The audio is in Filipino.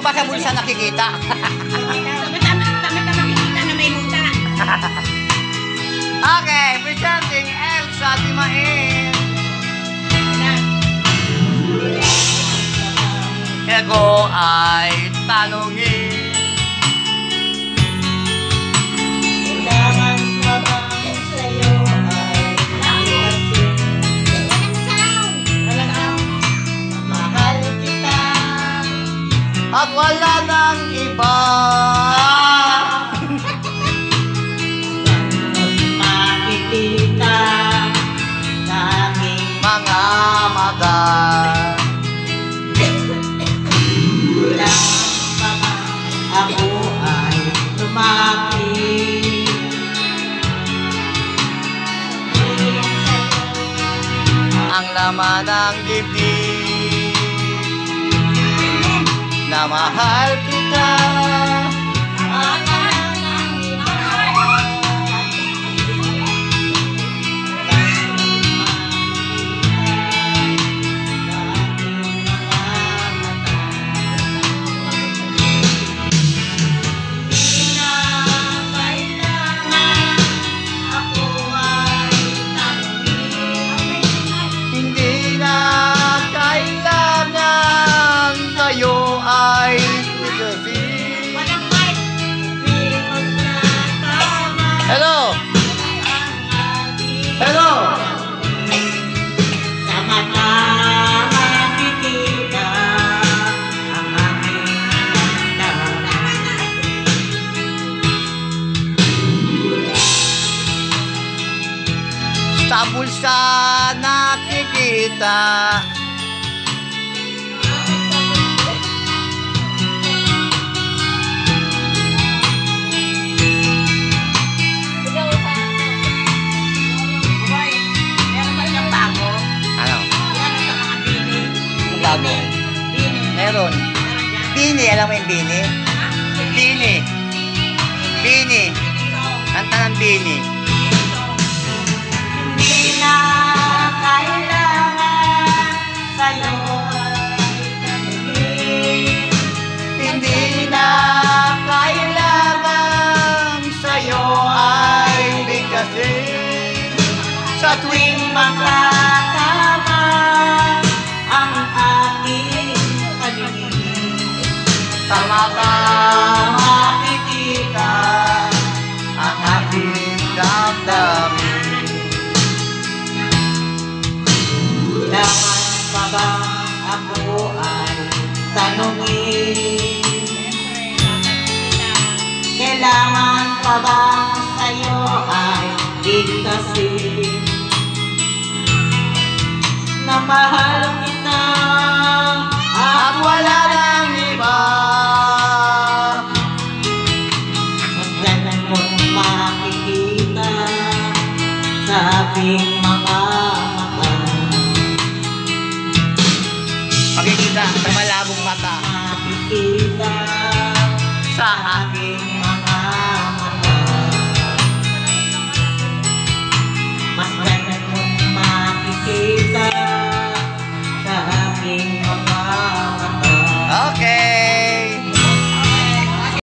ba sa bulsa nakikita? Tama makikita na may muta. Okay, presenting Elsa Timain. Ego ay tanongin. Kailangan pa bang sa'yo ay talagang mahal kita At wala nang iba. makikita sa aming Mga mata. kailangan pa bang ako ay lumapit Ang laman ng dibdib na mahal kita. Hindi na kailangan sa'yo ay pagkasing. Hello! Hello! Sa mata makikita ang aming ganda. Sa bulsa nakikita. Boy, meron ba siyang bago? Ano? Yan sa mga bini. Bago. Bini. Meron. Meron dyan. Bini, alam mo yung bini? Bini. Bini. Kanta ng bini. Hindi na kailangan sa'yo Hindi na kailangan sa'yo ay bigkasin. Sa tuwing makasama ang ating paningin. sa mata makikita ang aking damdamin. Kailangan pa ba ako ay tanongin? Kailangan pa ba sa'yo ay bigkasin? Na mahal kita At wala nang iba. Magdanan mo't makikita sa aking mga mata. Makikita sa malabong mata Makikita sa aking